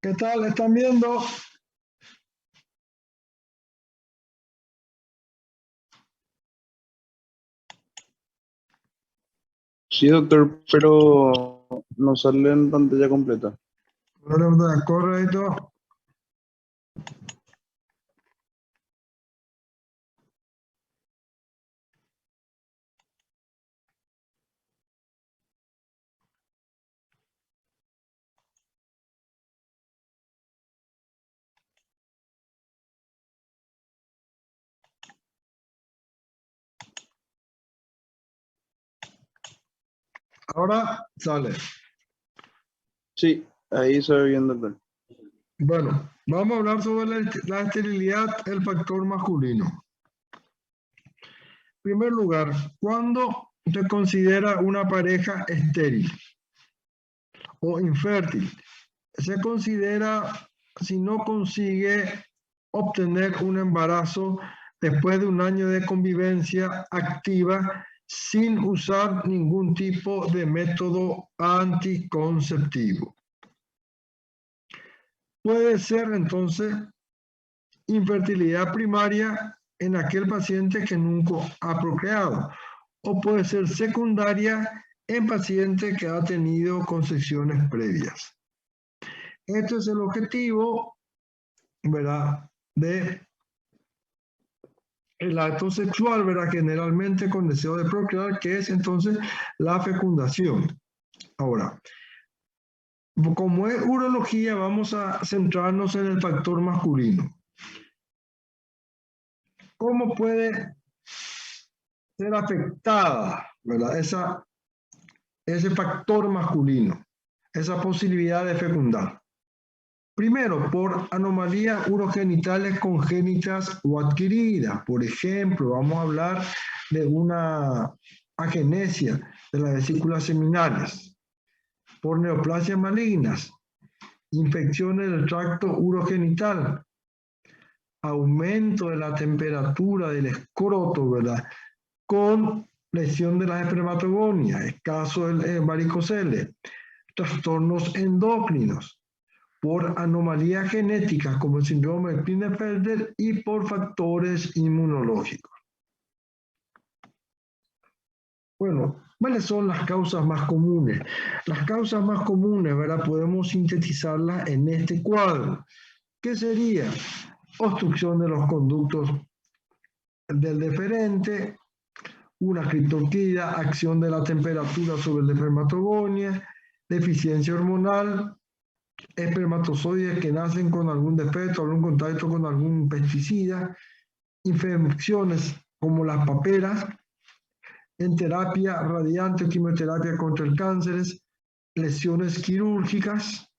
¿Qué tal? ¿Están viendo? Sí, doctor, pero no sale en pantalla completa. Correcto. Ahora sale. Sí, ahí se ve bien, doctor. Bueno, vamos a hablar sobre la esterilidad, el factor masculino. En primer lugar, ¿cuándo se considera una pareja estéril o infértil? Se considera si no consigue obtener un embarazo después de un año de convivencia activa sin usar ningún tipo de método anticonceptivo. Puede ser entonces infertilidad primaria en aquel paciente que nunca ha procreado o puede ser secundaria en paciente que ha tenido concepciones previas. Este es el objetivo, ¿verdad?, de el acto sexual, ¿verdad?, generalmente con deseo de procrear, que es entonces la fecundación. Ahora, como es urología, vamos a centrarnos en el factor masculino. ¿Cómo puede ser afectada, ¿verdad?, ese factor masculino, esa posibilidad de fecundar? Primero, por anomalías urogenitales congénitas o adquiridas. Por ejemplo, vamos a hablar de una agenesia de las vesículas seminales, por neoplasias malignas, infecciones del tracto urogenital, aumento de la temperatura del escroto, ¿verdad?, con lesión de las espermatogonias, escaso del varicocele, trastornos endócrinos, por anomalías genéticas como el síndrome de Klinefelter y por factores inmunológicos. Bueno, ¿cuáles son las causas más comunes? Las causas más comunes, ¿verdad?, podemos sintetizarlas en este cuadro. ¿Qué sería? Obstrucción de los conductos del deferente, una criptorquida, acción de la temperatura sobre el espermatogonia, deficiencia hormonal, espermatozoides que nacen con algún defecto, algún contacto con algún pesticida, infecciones como las paperas, en terapia radiante o quimioterapia contra el cáncer, lesiones quirúrgicas,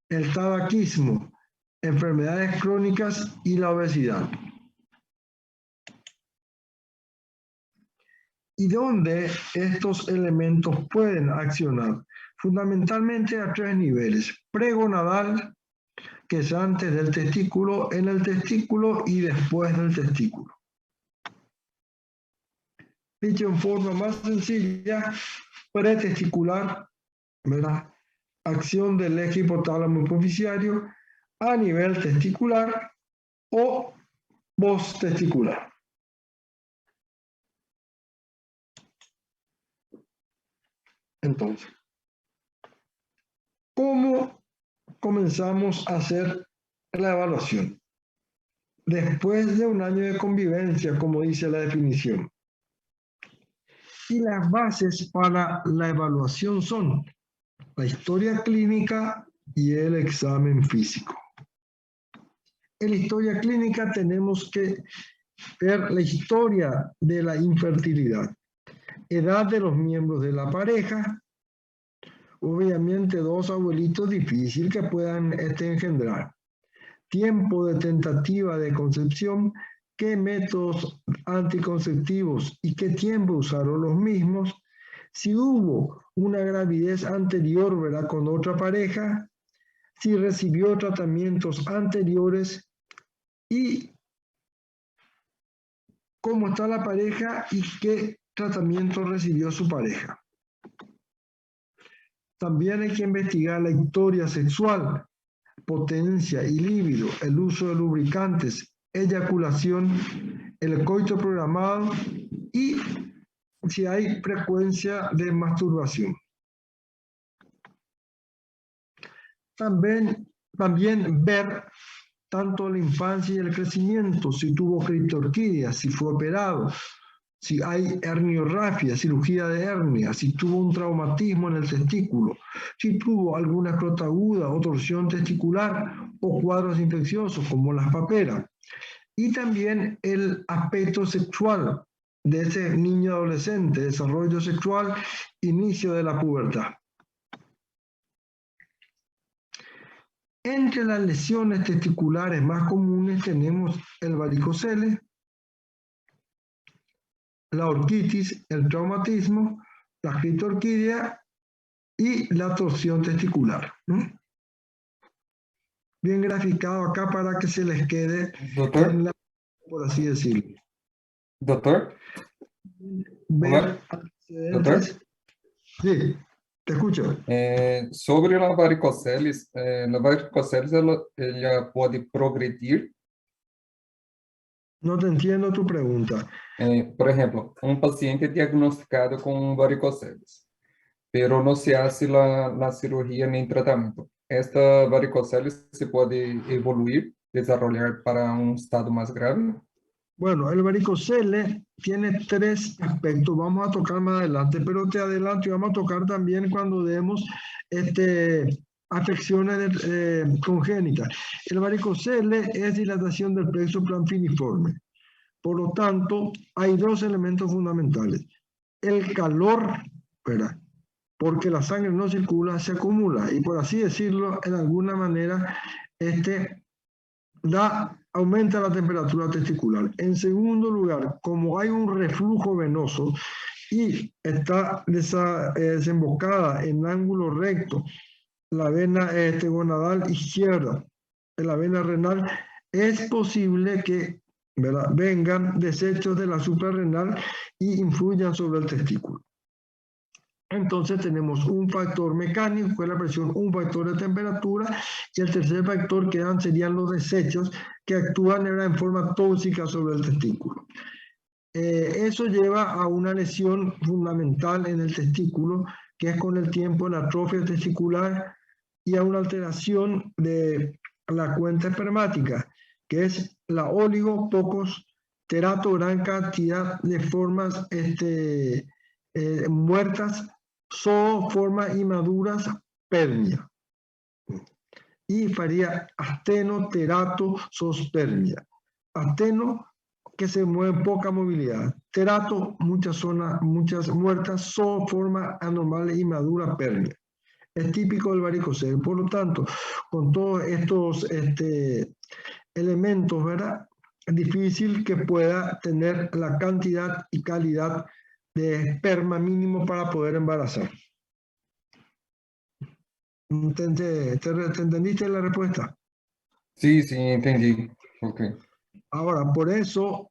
el tabaquismo, enfermedades crónicas y la obesidad. ¿Y dónde estos elementos pueden accionar? Fundamentalmente a tres niveles: pregonadal, que es antes del testículo, en el testículo y después del testículo. Dicho en forma más sencilla, pretesticular, ¿verdad?, acción del eje hipotálamo hipoficiario a nivel testicular o posttesticular. Entonces, ¿cómo comenzamos a hacer la evaluación? Después de un año de convivencia, como dice la definición. Y las bases para la evaluación son la historia clínica y el examen físico. En la historia clínica tenemos que ver la historia de la infertilidad, edad de los miembros de la pareja, obviamente dos abuelitos difícil que puedan engendrar, tiempo de tentativa de concepción, qué métodos anticonceptivos y qué tiempo usaron los mismos, si hubo una gravidez anterior, ¿verdad?, con otra pareja, si recibió tratamientos anteriores y cómo está la pareja y qué tratamiento recibió su pareja. También hay que investigar la historia sexual, potencia y líbido, el uso de lubricantes, eyaculación, el coito programado y si hay frecuencia de masturbación. También ver tanto la infancia y el crecimiento, si tuvo criptorquidia, si fue operado, si hay herniorrafia, cirugía de hernia, si tuvo un traumatismo en el testículo, si tuvo alguna escrota aguda o torsión testicular o cuadros infecciosos como las paperas. Y también el aspecto sexual de ese niño adolescente, desarrollo sexual, inicio de la pubertad. Entre las lesiones testiculares más comunes tenemos el varicocele, la orquitis, el traumatismo, la criptorquidia y la torsión testicular. Bien graficado acá para que se les quede Doctor, por así decirlo. doctor, Ver hola, doctor. antecedentes. Sí, te escucho. Sobre la varicoceles ela pode progredir. No te entiendo tu pregunta. Por ejemplo, un paciente diagnosticado con varicoceles, pero no se hace la cirugía ni tratamiento. Esta varicoceles se puede evoluir, desarrollar para un estado más grave. Bueno, el varicocele tiene 3 aspectos. Vamos a tocar más adelante, pero te adelanto y vamos a tocar también cuando demos afecciones congénitas. El varicocele es dilatación del plexo planfiniforme. Por lo tanto, hay 2 elementos fundamentales. El calor, ¿verdad? Porque la sangre no circula, se acumula y por así decirlo, en alguna manera, aumenta la temperatura testicular. En segundo lugar, como hay un reflujo venoso y está desembocada en ángulo recto la vena gonadal izquierda, en la vena renal, es posible que, ¿verdad?, vengan desechos de la suprarrenal y influyan sobre el testículo. Entonces tenemos un factor mecánico, que es la presión, un factor de temperatura, y el tercer factor serían los desechos que actúan en forma tóxica sobre el testículo. Eso lleva a una lesión fundamental en el testículo, que es con el tiempo la atrofia testicular, y a una alteración de la cuenta espermática, que es la óligo, pocos, terato, gran cantidad de formas muertas, formas inmaduras, permia. Y faría asteno, terato, sospermia. Asteno, que se mueve poca movilidad. Terato, muchas zonas, muchas muertas, forma anormal, inmadura, permia. Es típico del varicocele. Por lo tanto, con todos estos elementos, ¿verdad?, es difícil que pueda tener la cantidad y calidad de esperma mínimo para poder embarazar. ¿Te entendiste la respuesta? Sí, sí, entendí. Ok. Ahora, por eso,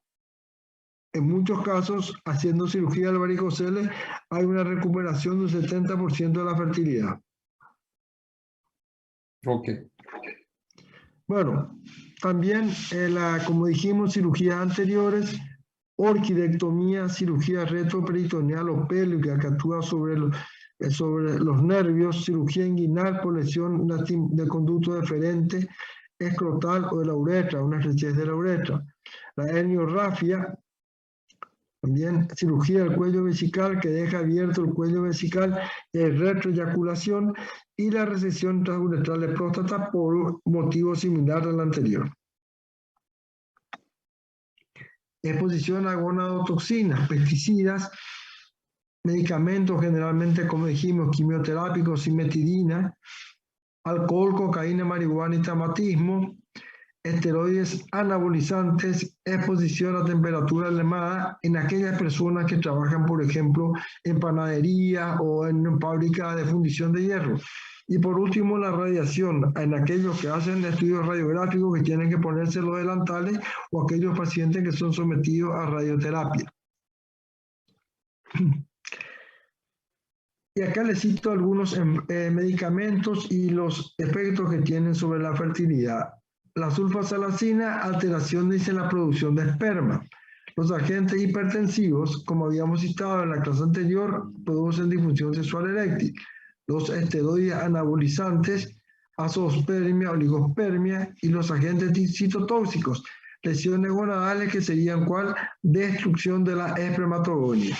en muchos casos, haciendo cirugía del varicocele, hay una recuperación del 70% de la fertilidad. Ok. Bueno, también, como dijimos, cirugías anteriores, orquidectomía, cirugía retroperitoneal o pélvica que actúa sobre los nervios, cirugía inguinal por lesión del conducto deferente, escrotal o de la uretra, una estrechez de la uretra. La herniorrafia, también cirugía del cuello vesical que deja abierto el cuello vesical y hay retroeyaculación, y la resección transuretral de próstata por motivo similar al anterior. Exposición a gonadotoxinas, pesticidas, medicamentos generalmente, como dijimos, quimioterápicos, cimetidina, alcohol, cocaína, marihuana y taumatismo, esteroides anabolizantes, exposición a temperatura elevada en aquellas personas que trabajan, por ejemplo, en panadería o en fábrica de fundición de hierro. Y por último, la radiación en aquellos que hacen estudios radiográficos que tienen que ponerse los delantales o aquellos pacientes que son sometidos a radioterapia. Y acá les cito algunos medicamentos y los efectos que tienen sobre la fertilidad. La sulfasalacina, alteraciones en la producción de esperma. Los agentes hipertensivos, como habíamos citado en la clase anterior, producen disfunción sexual eréctil. Los esteroides anabolizantes, azoospermia, oligospermia, y los agentes citotóxicos, lesiones gonadales que serían ¿cuál? Destrucción de la espermatogonia.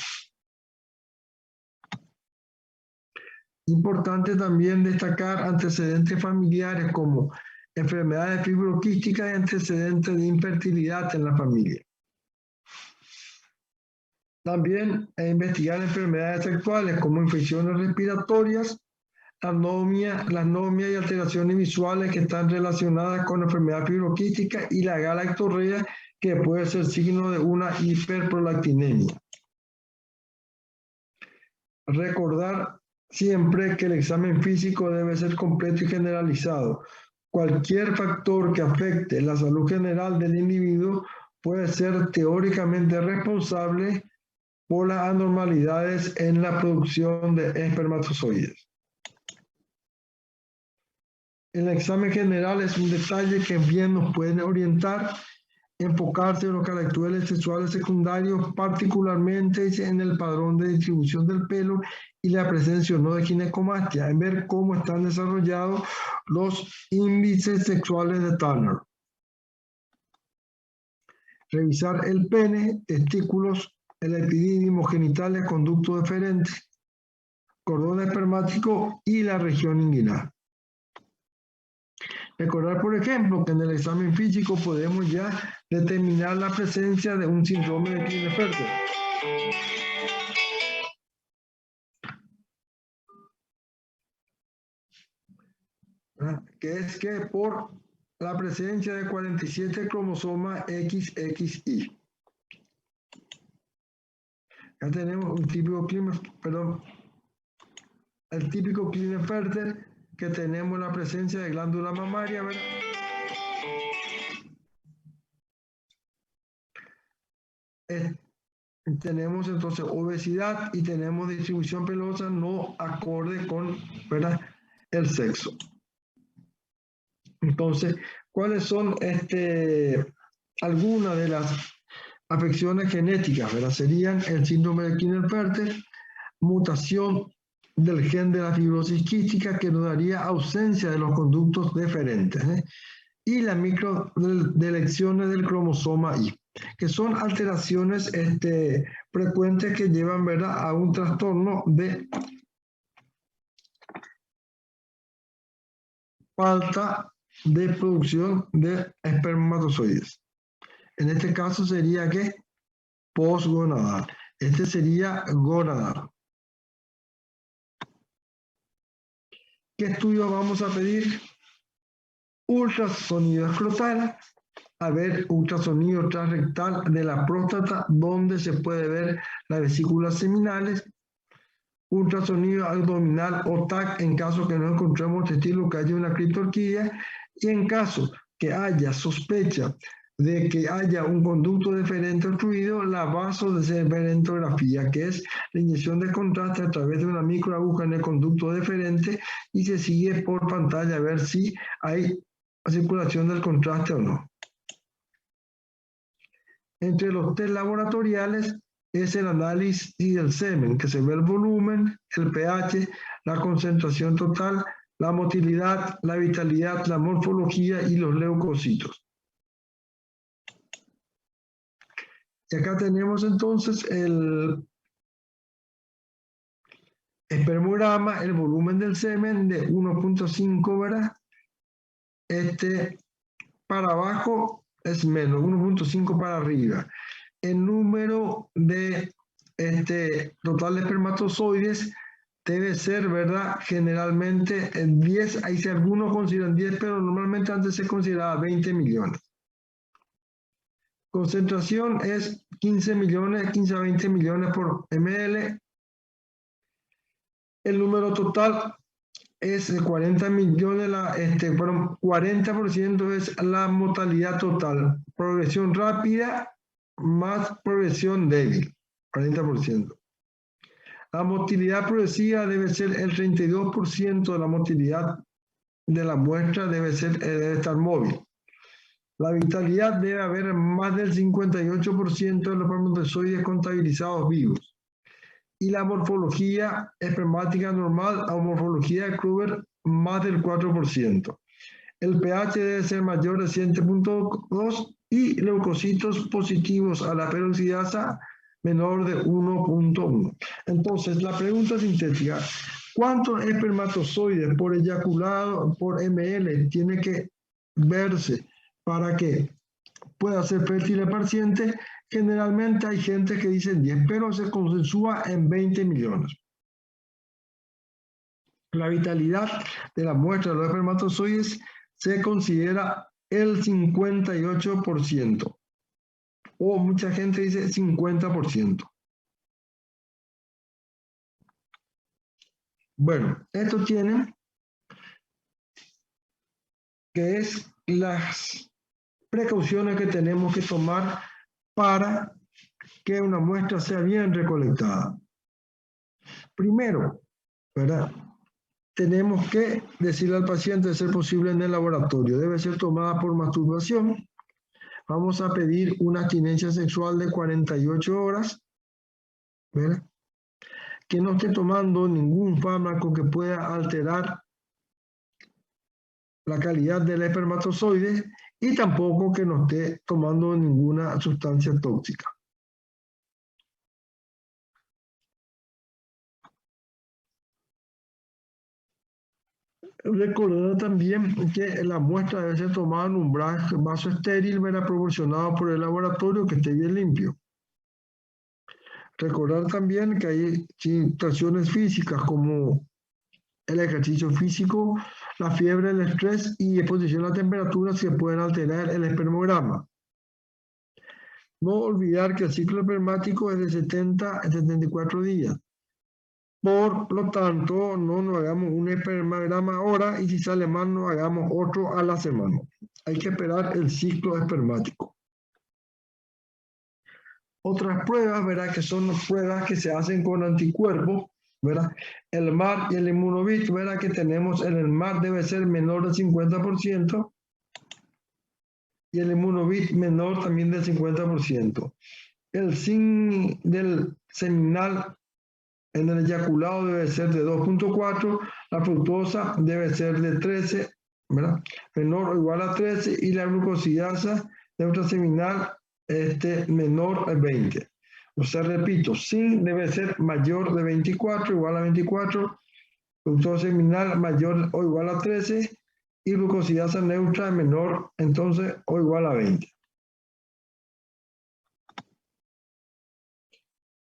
Importante también destacar antecedentes familiares como enfermedades fibroquísticas y antecedentes de infertilidad en la familia. También investigar enfermedades sexuales como infecciones respiratorias, la anomia y alteraciones visuales que están relacionadas con enfermedad fibroquística y la galactorrea, que puede ser signo de una hiperprolactinemia. Recordar siempre que el examen físico debe ser completo y generalizado. Cualquier factor que afecte la salud general del individuo puede ser teóricamente responsable por las anormalidades en la producción de espermatozoides. El examen general es un detalle que bien nos puede orientar, enfocarse en los caracteres sexuales secundarios, particularmente en el padrón de distribución del pelo y la presencia o no de ginecomastia, en ver cómo están desarrollados los índices sexuales de Turner. Revisar el pene, testículos, el epidídimo, genitales, conducto deferente, cordón espermático y la región inguinal. Recordar, por ejemplo, que en el examen físico podemos ya determinar la presencia de un síndrome de Klinefelter. Que es que por la presencia de 47 cromosomas XXY. Ya tenemos un típico el típico Klinefelter, que tenemos la presencia de glándula mamaria, ¿verdad? Tenemos entonces obesidad y tenemos distribución pelosa no acorde con, ¿verdad?, el sexo. Entonces, ¿cuáles son algunas de las afecciones genéticas, ¿verdad? Serían el síndrome de Klinefelter, mutación del gen de la fibrosis quística que nos daría ausencia de los conductos deferentes, y las microdelecciones del cromosoma Y, que son alteraciones frecuentes que llevan, ¿verdad?, a un trastorno de falta de producción de espermatozoides. En este caso sería que posgonadal. Este sería gonadal. ¿Qué estudio vamos a pedir? Ultrasonido escrotal, a ver ultrasonido transrectal de la próstata, donde se puede ver las vesículas seminales, ultrasonido abdominal o TAC en caso que no encontremos testículo que haya una criptorquidia, y en caso que haya sospecha de que haya un conducto deferente obstruido, la vasodeferentografía, que es la inyección de contraste a través de una microaguja en el conducto deferente y se sigue por pantalla a ver si hay circulación del contraste o no. Entre los test laboratoriales es el análisis del semen, que se ve el volumen, el pH, la concentración total, la motilidad, la vitalidad, la morfología y los leucocitos. Y acá tenemos entonces el espermograma, el volumen del semen de 1.5, ¿verdad? Para abajo es menos, 1.5 para arriba. El número de total de espermatozoides debe ser, ¿verdad?, generalmente 10, ahí si algunos consideran 10, pero normalmente antes se consideraba 20 millones. Concentración es 15 a 20 millones por ml. El número total es 40 millones, 40% es la mortalidad total. Progresión rápida más progresión débil, 40%. La motilidad progresiva debe ser el 32% de la motilidad de la muestra, debe estar móvil. La vitalidad debe haber más del 58% de los espermatozoides contabilizados vivos. Y la morfología espermática normal o morfología de Kruger más del 4%. El pH debe ser mayor de 7.2 y leucocitos positivos a la peroxidasa menor de 1.1. Entonces, la pregunta sintética, ¿cuántos espermatozoides por eyaculado por ml tiene que verse para que pueda ser fértil el paciente? Generalmente hay gente que dice 10, pero se consensúa en 20 millones. La vitalidad de la muestra de los espermatozoides se considera el 58%, o mucha gente dice 50%. Bueno, esto tiene que es las precauciones que tenemos que tomar para que una muestra sea bien recolectada. Primero, ¿verdad? Tenemos que decirle al paciente de ser posible en el laboratorio. Debe ser tomada por masturbación. Vamos a pedir una abstinencia sexual de 48 horas, ¿verdad? Que no esté tomando ningún fármaco que pueda alterar la calidad del espermatozoide y tampoco que no esté tomando ninguna sustancia tóxica. Recordar también que la muestra debe ser tomada en un vaso estéril, proporcionado por el laboratorio, que esté bien limpio. Recordar también que hay situaciones físicas como el ejercicio físico, la fiebre, el estrés y exposición a temperaturas que pueden alterar el espermograma. No olvidar que el ciclo espermático es de 70 a 74 días. Por lo tanto, no nos hagamos un espermograma ahora y si sale mal, no hagamos otro a la semana. Hay que esperar el ciclo espermático. Otras pruebas, ¿verdad? Que son pruebas que se hacen con anticuerpos, ¿verdad? El MAR y el Immunovit, ¿verdad? Que tenemos en el MAR debe ser menor del 50% y el Immunovit menor también del 50%. El zinc del seminal en el eyaculado debe ser de 2.4, la fructosa debe ser de 13, ¿verdad? Menor o igual a 13 y la glucosidasa neutraseminal menor a 20. O sea, repito, zinc debe ser mayor de 24, igual a 24, fructosa seminal mayor o igual a 13 y glucosidasa neutra menor entonces o igual a 20.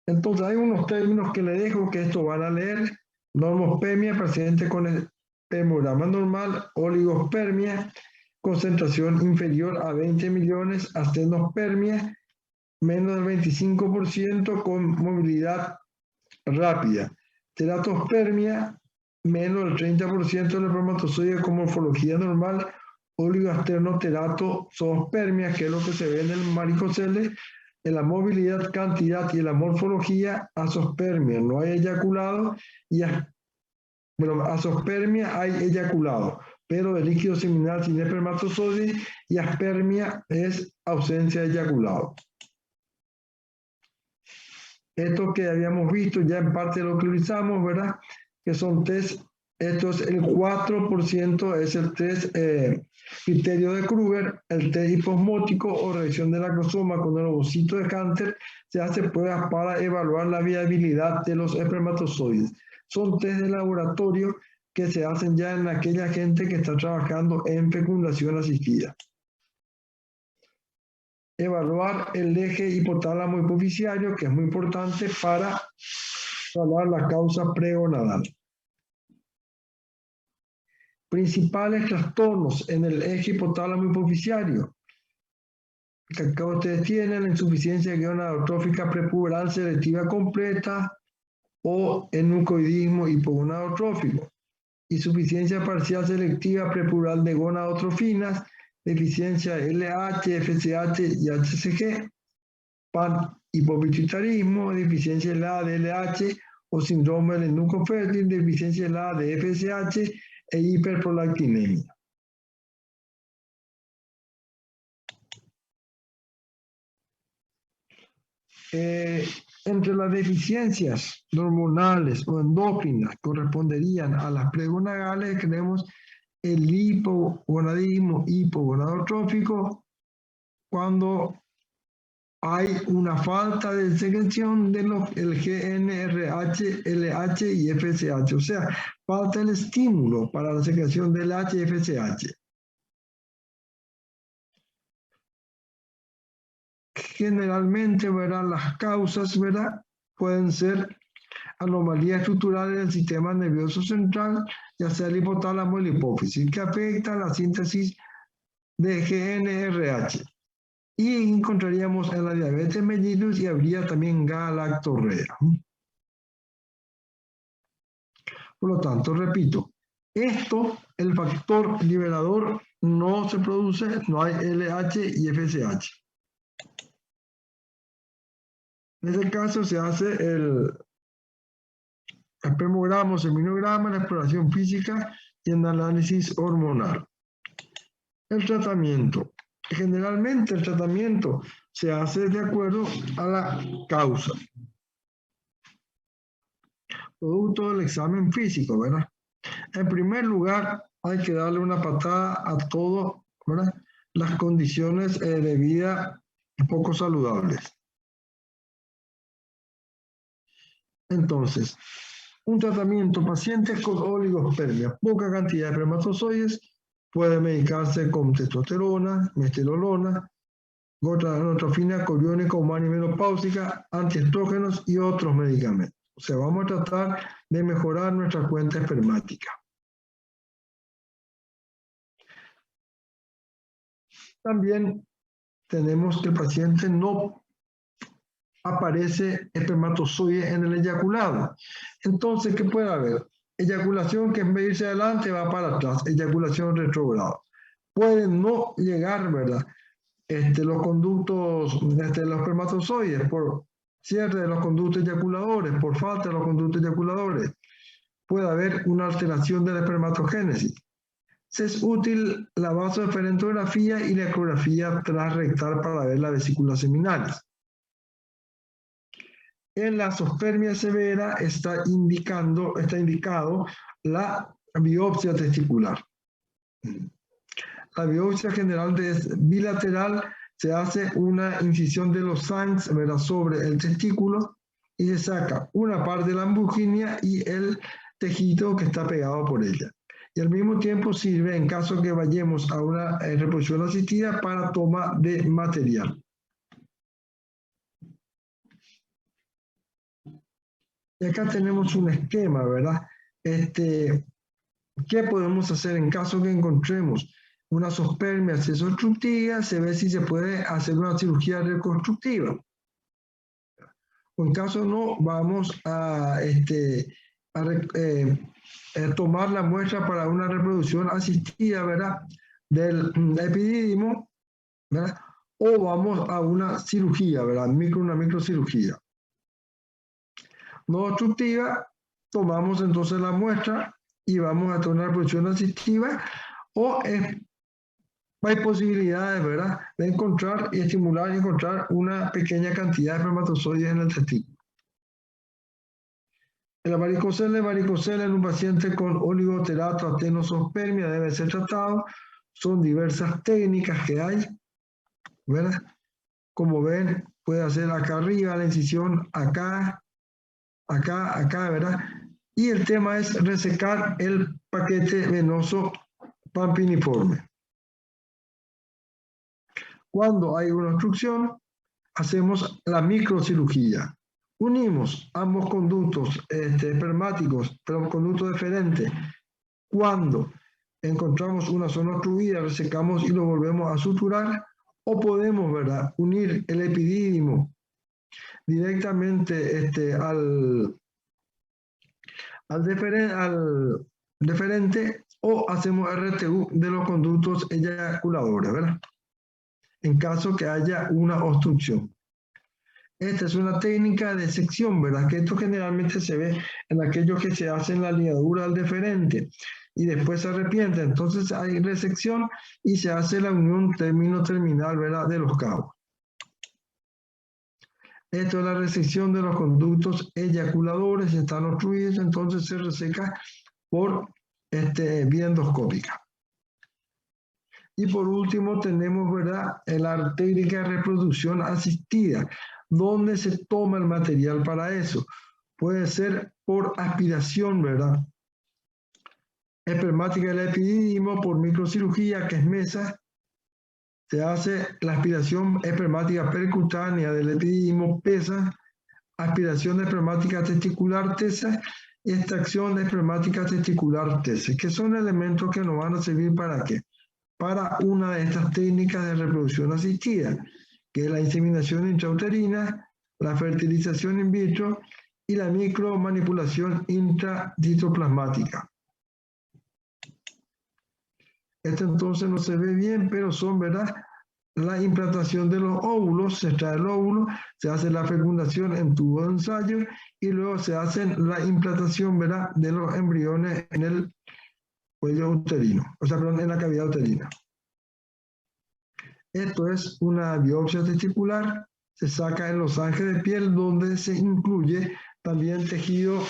Entonces hay unos términos que le dejo que esto van a leer: normospermia, paciente con espermograma normal; oligospermia, concentración inferior a 20 millones; astenospermia, menos del 25% con movilidad rápida; teratospermia, menos del 30% del espermatozoide con morfología normal; oligoasternoteratozoospermia, que es lo que se ve en el varicocele. En la movilidad, cantidad y en la morfología, azospermia, no hay eyaculado, azospermia hay eyaculado, pero de líquido seminal sin espermatozoide, y aspermia es ausencia de eyaculado. Esto que habíamos visto ya en parte lo que utilizamos, ¿verdad? Que son test, esto es el 4%, es el test criterio de Kruger, el test hiposmótico o reacción del acrosoma con el ovocito de Hunter. Se hace pruebas para evaluar la viabilidad de los espermatozoides. Son test de laboratorio que se hacen ya en aquella gente que está trabajando en fecundación asistida. Evaluar el eje hipotálamo hipoficiario, que es muy importante para evaluar la causa pregonadal. Principales trastornos en el eje hipotálamo hipoficiario que acá ustedes tienen: la insuficiencia gonadotrófica prepuberal selectiva completa o enucoidismo hipogonadotrófico, insuficiencia parcial selectiva prepuberal de gonadotrofinas, deficiencia LH, FSH y HCG, PAN hipopituitarismo, deficiencia LA de LH o síndrome del núcleo fértil, deficiencia helada de FSH e hiperprolactinemia. Entre las deficiencias hormonales o endócrinas corresponderían a las pregonadales, tenemos el hipogonadismo hipogonadotrófico, cuando hay una falta de secreción de el GnRH, LH y FSH, o sea, falta el estímulo para la secreción del LH y FSH. Generalmente, ¿verdad?, las causas, ¿verdad?, pueden ser anomalías estructurales del sistema nervioso central, ya sea el hipotálamo o la hipófisis, que afectan la síntesis de GnRH. Y encontraríamos en la diabetes mellitus y habría también galactorrea. Por lo tanto, repito, el factor liberador no se produce, no hay LH y FSH. En este caso se hace el espermograma, seminograma, la exploración física y el análisis hormonal. El tratamiento. Generalmente el tratamiento se hace de acuerdo a la causa. Producto del examen físico, ¿verdad? En primer lugar, hay que darle una patada a todo, ¿verdad?, las condiciones de vida poco saludables. Entonces, un tratamiento, pacientes con oligospermia, poca cantidad de espermatozoides, puede medicarse con testosterona, mesterolona, gonadotrofina coriónica humana y menopáusica, antiestrógenos y otros medicamentos. O sea, vamos a tratar de mejorar nuestra cuenta espermática. También tenemos que el paciente no aparece espermatozoide en el eyaculado. Entonces, ¿qué puede haber? Eyaculación que en vez de irse adelante va para atrás, eyaculación retrógrada. Puede no llegar, ¿verdad?, los conductos, los espermatozoides, por cierre de los conductos eyaculadores, por falta de los conductos eyaculadores. Puede haber una alteración de la espermatogénesis. Es útil la vasodeferentografía y la ecografía transrectal para ver las vesículas seminales. En la azoospermia severa está indicado la biopsia testicular. La biopsia general es bilateral, se hace una incisión de los SANS, ¿verdad?, sobre el testículo y se saca una parte de la ambuginia y el tejido que está pegado por ella. Y al mismo tiempo sirve, en caso que vayamos a una reproducción asistida, para toma de material. Y acá tenemos un esquema, ¿verdad? ¿Qué podemos hacer en caso que encontremos una azoospermia obstructiva? Se ve si se puede hacer una cirugía reconstructiva. O en caso no, vamos a tomar la muestra para una reproducción asistida, ¿verdad?, del epidídimo, ¿verdad? O vamos a una cirugía, ¿verdad?, una microcirugía. No obstructiva, tomamos entonces la muestra y vamos a hacer una reproducción asistida, o hay posibilidades, ¿verdad?, de encontrar y estimular y encontrar una pequeña cantidad de espermatozoides en el testículo. La varicocele en un paciente con oligoteratoatenosospermia debe ser tratado. Son diversas técnicas que hay, ¿verdad? Como ven, puede hacer acá arriba la incisión, acá, ¿verdad? Y el tema es resecar el paquete venoso pampiniforme. Cuando hay una obstrucción, hacemos la microcirugía. Unimos ambos conductos espermáticos, pero conducto deferente. Cuando encontramos una zona obstruida, resecamos y lo volvemos a suturar, o podemos, ¿verdad?, unir el epidídimo directamente al deferente, o hacemos RTU de los conductos eyaculadores, ¿verdad?, en caso que haya una obstrucción. Esta es una técnica de sección, ¿verdad? Que esto generalmente se ve en aquellos que se hacen la ligadura al deferente y después se arrepiente. Entonces hay resección y se hace la unión término-terminal, ¿verdad? De los cabos. Esto es la resección de los conductos eyaculadores, están obstruidos, entonces se reseca por vía endoscópica. Y por último tenemos, ¿verdad?, la técnica de reproducción asistida, donde se toma el material para eso. Puede ser por aspiración, ¿verdad?, espermática del epidídimo, por microcirugía, que es mesa. Se hace la aspiración espermática percutánea del epidídimo, pesa, aspiración de espermática testicular, tesa, y extracción de espermática testicular, tesa, que son elementos que nos van a servir ¿para qué? Para una de estas técnicas de reproducción asistida, que es la inseminación intrauterina, la fertilización in vitro y la micromanipulación intracitoplasmática. Esto entonces no se ve bien, pero son, ¿verdad?, la implantación de los óvulos, se extrae el óvulo, se hace la fecundación en tubo de ensayo y luego se hace la implantación, ¿verdad?, de los embriones en el cuello uterino, o sea, perdón, en la cavidad uterina. Esto es una biopsia testicular, se saca en losange de piel donde se incluye también tejido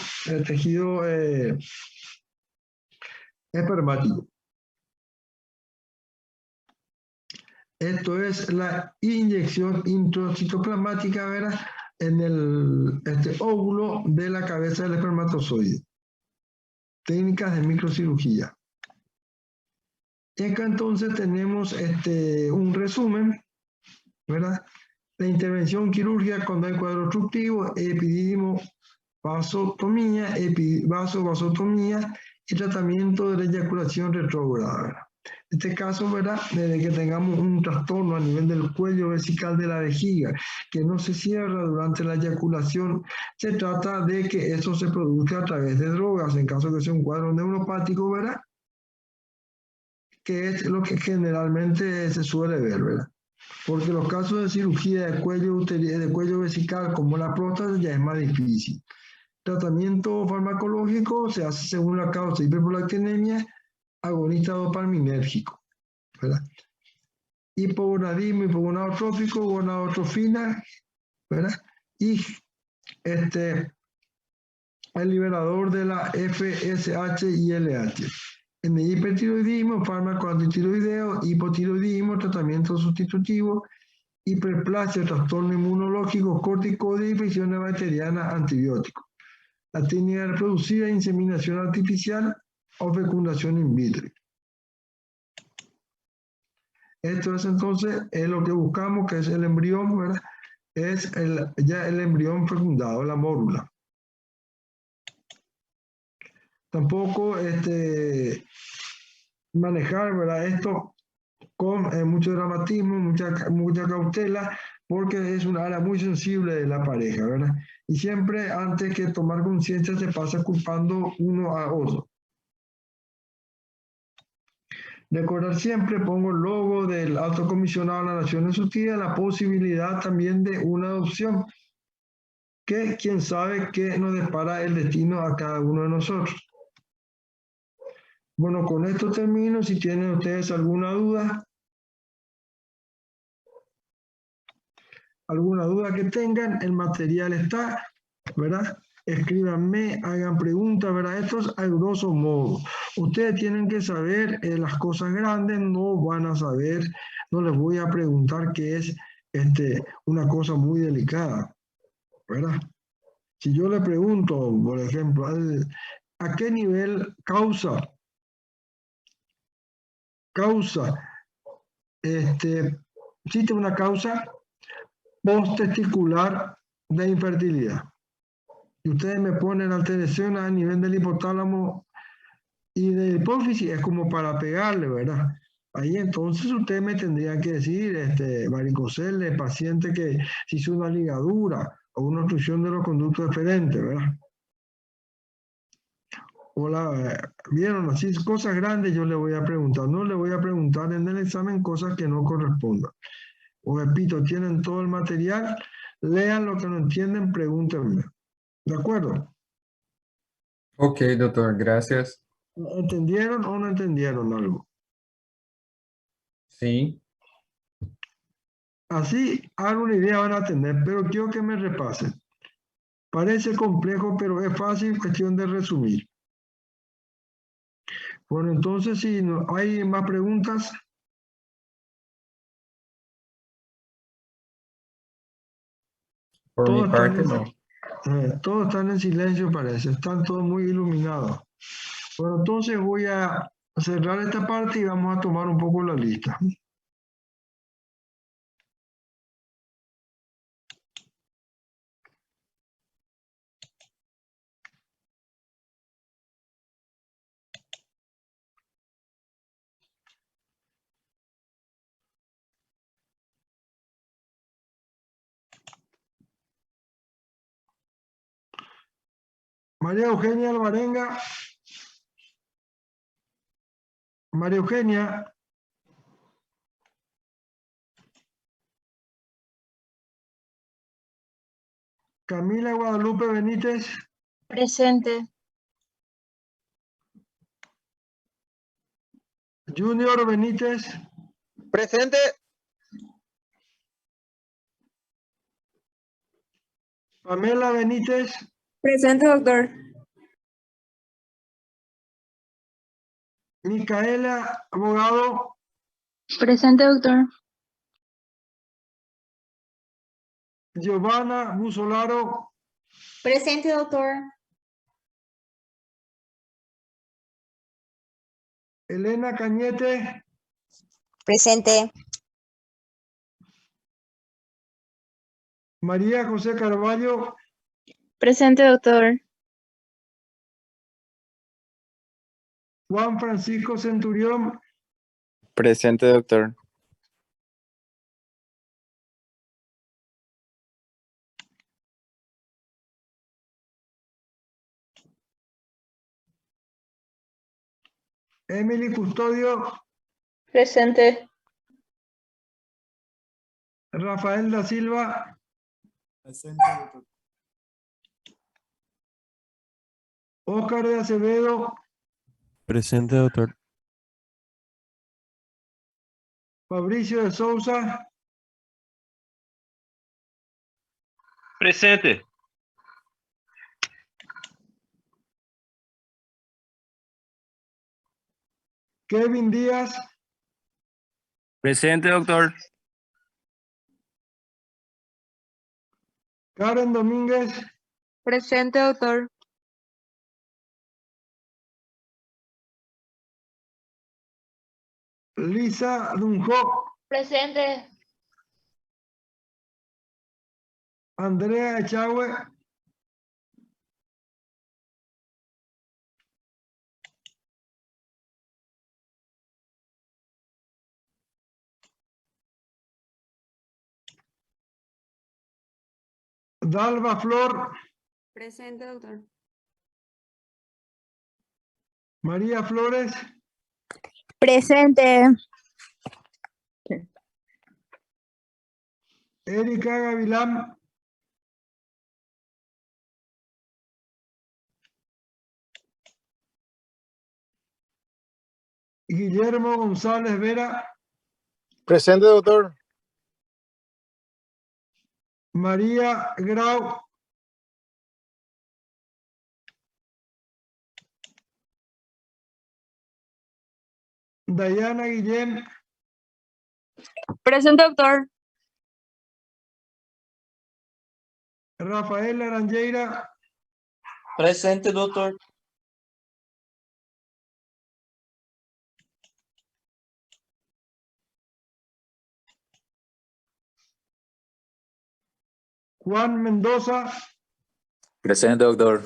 espermático. Esto es la inyección intracitoplasmática, ¿verdad?, en el óvulo de la cabeza del espermatozoide. Técnicas de microcirugía. Y acá entonces tenemos un resumen, ¿verdad? La intervención quirúrgica cuando hay cuadro obstructivo, epidídimo, vasotomía, vasotomía y tratamiento de la eyaculación retrógrada, ¿verdad? En este caso, ¿verdad?, desde que tengamos un trastorno a nivel del cuello vesical de la vejiga que no se cierra durante la eyaculación, se trata de que eso se produzca a través de drogas, en caso que sea un cuadro neuropático, ¿verdad?, que es lo que generalmente se suele ver, ¿verdad? Porque los casos de cirugía de cuello vesical como la próstata ya es más difícil. Tratamiento farmacológico se hace según la causa, hiperprolactinemia, agonista dopaminérgico, ¿verdad? Hipogonadismo, hipogonadotrópico, gonadotrofina, ¿verdad? Y el liberador de la FSH y LH. En el hipertiroidismo, fármaco antitiroideo, hipotiroidismo, tratamiento sustitutivo, hiperplasia, trastorno inmunológico, corticoides, infecciones bacterianas, antibióticos. La técnica reproducida, inseminación artificial o fecundación in vitro. Esto es entonces lo que buscamos, que es el embrión, ¿verdad? Es ya el embrión fecundado, la mórula. Tampoco manejar, ¿verdad?, esto con mucho dramatismo, mucha cautela, porque es una área muy sensible de la pareja, ¿verdad? Y siempre antes que tomar conciencia se pasa culpando uno a otro. Recordar siempre, pongo el logo del Alto Comisionado de las Naciones Unidas, la posibilidad también de una adopción, que quién sabe qué nos depara el destino a cada uno de nosotros. Bueno, con esto termino. Si tienen ustedes alguna duda que tengan, el material está, ¿verdad? Escríbanme, hagan preguntas, ¿verdad? Esto es a grosso modo. Ustedes tienen que saber las cosas grandes, no van a saber, no les voy a preguntar qué es una cosa muy delicada, ¿verdad? Si yo le pregunto, por ejemplo, ¿a qué nivel causa existe una causa posttesticular de infertilidad? Y ustedes me ponen alteración a nivel del hipotálamo y de la hipófisis, es como para pegarle, ¿verdad? Ahí entonces ustedes me tendrían que decir, varicocele, paciente que se hizo una ligadura o una obstrucción de los conductos deferentes, ¿verdad? ¿Vieron? Así, cosas grandes yo le voy a preguntar. No le voy a preguntar en el examen cosas que no correspondan. Os repito, tienen todo el material. Lean lo que no entienden, pregúntenme. ¿De acuerdo? Ok, doctor, gracias. ¿Entendieron o no entendieron algo? Sí. Así, alguna idea van a tener, pero quiero que me repasen. Parece complejo, pero es fácil, cuestión de resumir. Bueno, entonces, si no hay más preguntas, Por mi todos parte, están, no. todos están en silencio, parece. Están todos muy iluminados. Bueno, entonces voy a cerrar esta parte y vamos a tomar un poco la lista. María Eugenia Alvarenga. María Eugenia. Camila Guadalupe Benítez. Presente. Junior Benítez. Presente. Pamela Benítez. Presente, doctor. Micaela Abogado. Presente, doctor. Giovanna Busolaro. Presente, doctor. Elena Cañete. Presente. María José Carvalho. Presente, doctor. Juan Francisco Centurión. Presente, doctor. Emily Custodio. Presente. Rafael da Silva. Presente, doctor. Óscar de Acevedo. Presente, doctor. Fabricio de Souza. Presente. Kevin Díaz. Presente, doctor. Karen Domínguez. Presente, doctor. Lisa Dunjo. Presente. Andrea Echagüe. Dalva Flor. Presente, doctor. María Flores. Presente. Erika Gavilán. Guillermo González Vera. Presente, doctor. María Grau. Dayana Guillén. Presente, doctor. Rafael Aranjeira. Presente, doctor. Juan Mendoza. Presente, doctor.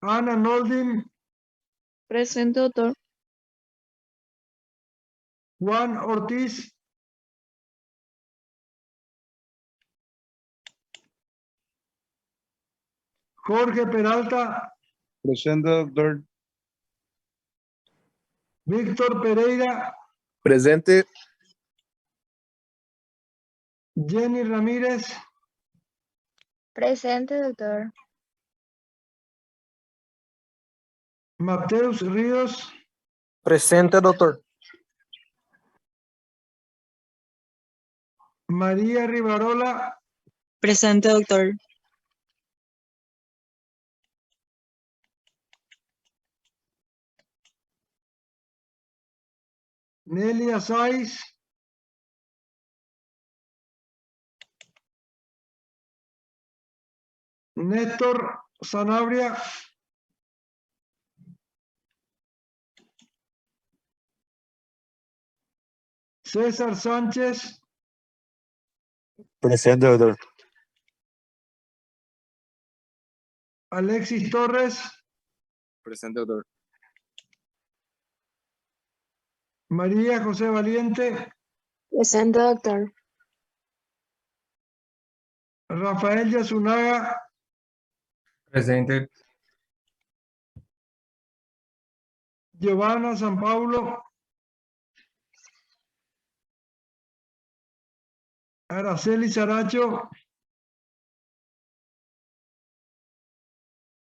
Ana Noldin. Presente, doctor. Juan Ortiz. Jorge Peralta. Presente, doctor. Víctor Pereira. Presente. Jenny Ramírez, Presente, doctor. Mateus Ríos, Presente, doctor. María Rivarola, Presente, doctor. Nelia Saiz, Néstor Sanabria, César Sánchez, Presente, doctor. Alexis Torres, Presente, doctor. María José Valiente, Presente, doctor. Rafael Yasunaga, Presente. Giovanna San Paulo, Araceli Saracho,